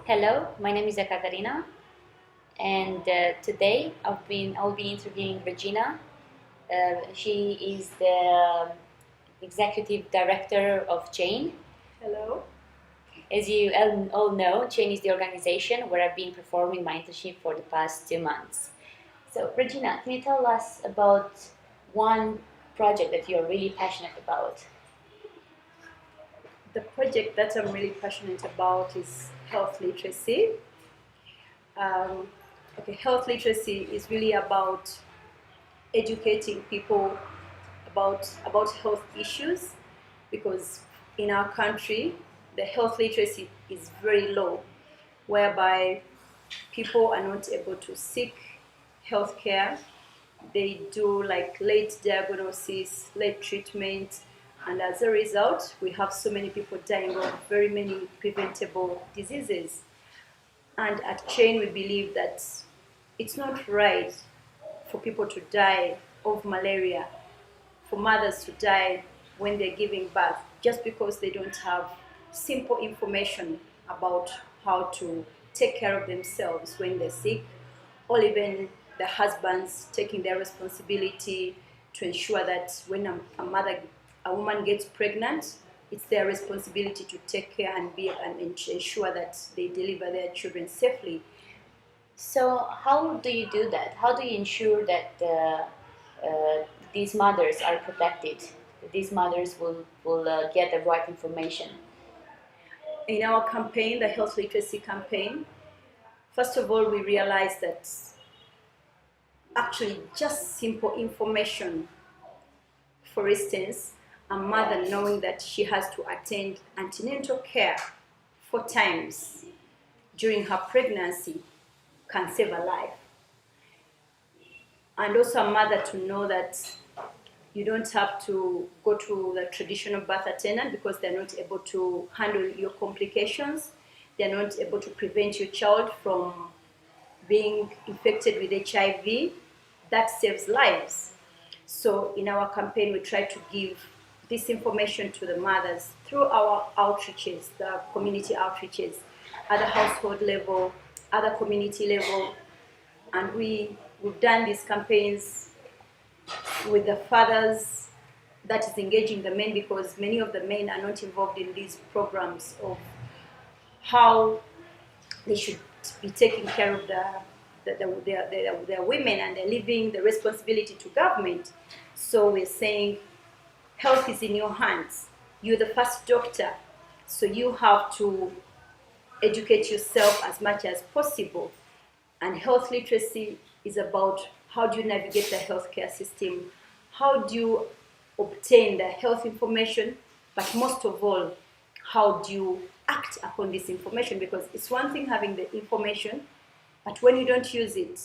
Hello, my name is Ecaterina, and today I'll be interviewing Regina. She is the executive director of Chain. Hello. As you all know, Chain is the organization where I've been performing my internship for the past 2 months. So, Regina, can you tell us about one project that you're really passionate about? The project that I'm really passionate about is health literacy. Um, Health literacy is really about educating people about health issues, because in our country the health literacy is very low, whereby people are not able to seek health care. They do like late diagnosis, late treatment, and as a result, we have so many people dying of very many preventable diseases. And at Chain, we believe that it's not right for people to die of malaria, for mothers to die when they're giving birth, just because they don't have simple information about how to take care of themselves when they're sick, or even the husbands taking their responsibility to ensure that when a woman gets pregnant, it's their responsibility to take care and ensure that they deliver their children safely. So, how do you do that? How do you ensure that these mothers are protected? That these mothers will get the right information? In our campaign, the health literacy campaign, first of all, we realized that actually just simple information, for instance, a mother knowing that she has to attend antenatal care 4 times during her pregnancy can save a life. And also a mother to know that you don't have to go to the traditional birth attendant because they're not able to handle your complications. They're not able to prevent your child from being infected with HIV. That saves lives. So in our campaign, we try to give this information to the mothers through our outreaches, the community outreaches, at the household level, at the community level. And we've done these campaigns with the fathers, that is engaging the men, because many of the men are not involved in these programs of how they should be taking care of their women, and they're leaving the responsibility to government. So we're saying health is in your hands. You're the first doctor, so you have to educate yourself as much as possible. And health literacy is about how do you navigate the healthcare system, how do you obtain the health information, but most of all, how do you act upon this information? Because it's one thing having the information, but when you don't use it,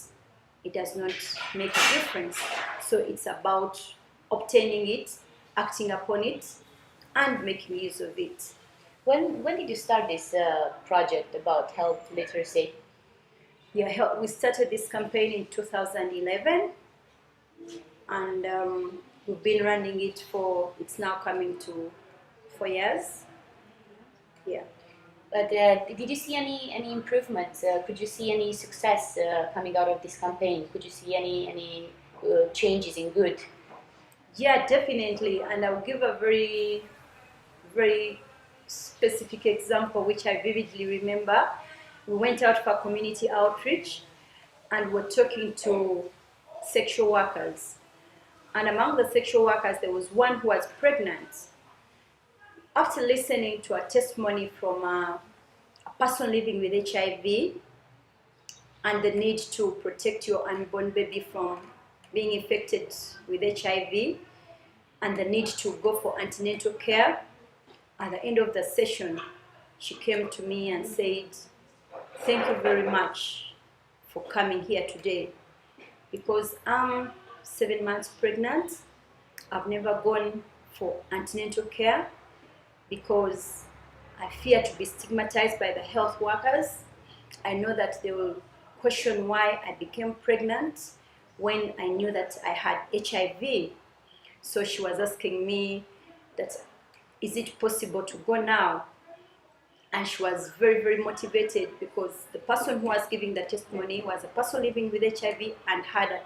it does not make a difference. So it's about obtaining it, acting upon it, and making use of it. When did you start this project about health literacy? Yeah, we started this campaign in 2011, and we've been running it it's now coming to 4 years. Yeah. But did you see any improvements? Could you see any success coming out of this campaign? Could you see any changes in good? Yeah, definitely. And I'll give a very, very specific example, which I vividly remember. We went out for community outreach, and we're talking to sexual workers. And among the sexual workers, there was one who was pregnant. After listening to a testimony from a person living with HIV and the need to protect your unborn baby from being infected with HIV, and the need to go for antenatal care, at the end of the session, she came to me and said, "Thank you very much for coming here today, because I'm 7 months pregnant. I've never gone for antenatal care because I fear to be stigmatized by the health workers. I know that they will question why I became pregnant when I knew that I had HIV." So she was asking me that, is it possible to go now And she was very, very motivated because the person who was giving the testimony was a person living with HIV and had,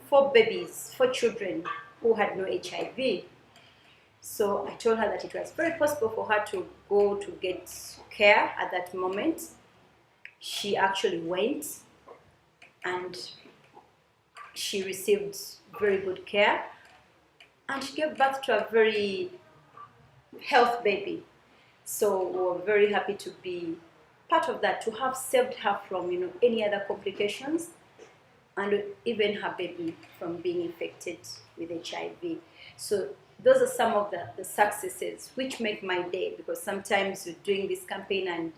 4 children who had no HIV. So I told her that it was very possible for her to go to get care at that moment. She actually went and she received very good care and she gave birth to a very healthy baby. So we were very happy to be part of that, to have saved her from any other complications and even her baby from being infected with HIV. So those are some of the successes which make my day, because sometimes you're doing this campaign and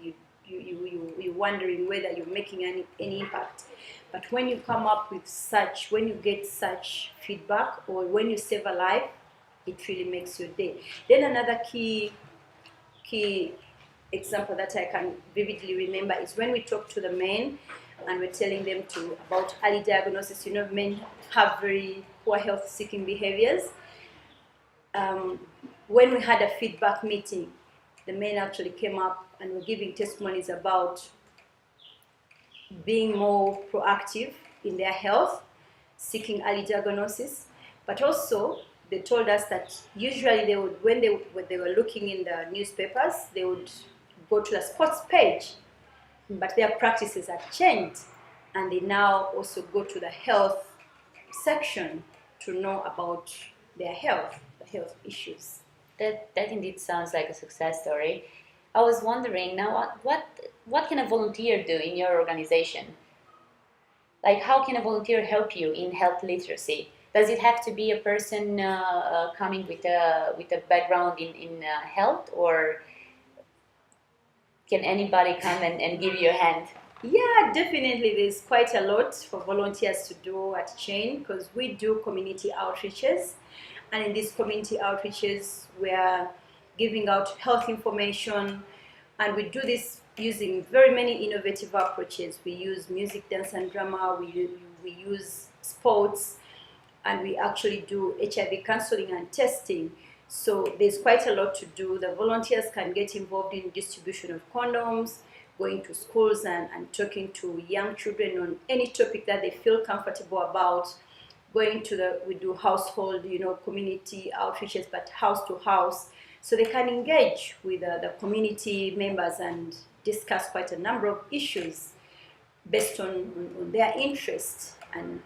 you're wondering whether you're making any impact. But when you come up with when you get such feedback or when you save a life, it really makes your day. Then another key example that I can vividly remember is when we talk to the men and we're telling them about early diagnosis. Men have very poor health-seeking behaviors. When we had a feedback meeting, the men actually came up and were giving testimonies about being more proactive in their health, seeking early diagnosis, but also they told us that usually they would, when they were looking in the newspapers, they would go to the sports page, but their practices have changed, and they now also go to the health section to know about their health, the health issues. That indeed sounds like a success story. I was wondering now, what can a volunteer do in your organization? Like, how can a volunteer help you in health literacy? Does it have to be a person coming with a background in health, or can anybody come and give you a hand? Yeah, definitely. There's quite a lot for volunteers to do at Chain, because we do community outreaches. And in these community outreaches, we are giving out health information. And we do this using very many innovative approaches. We use music, dance, and drama. We use sports. And we actually do HIV counseling and testing. So there's quite a lot to do. The volunteers can get involved in distribution of condoms, going to schools and talking to young children on any topic that they feel comfortable about. We do household, community outreaches, but house to house. So they can engage with the community members and discuss quite a number of issues based on their interests. And,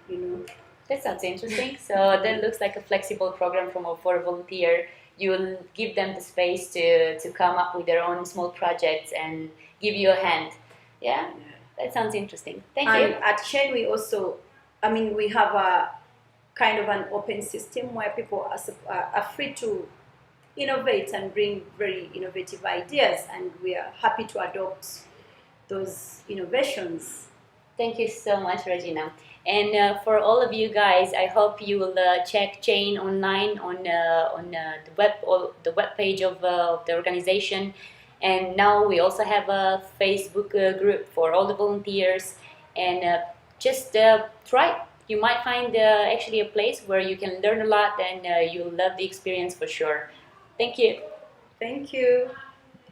That sounds interesting. So that looks like a flexible program for a volunteer. You'll give them the space to come up with their own small projects and give you a hand. Yeah, that sounds interesting. Thank you. And at Shen, we have a kind of an open system where people are free to innovate and bring very innovative ideas, and we are happy to adopt those innovations. Thank you so much, Regina. And for all of you guys, I hope you will check Chain online on the web page of the organization. And now we also have a Facebook group for all the volunteers. And just try. You might find actually a place where you can learn a lot, and you'll love the experience for sure. Thank you. Thank you.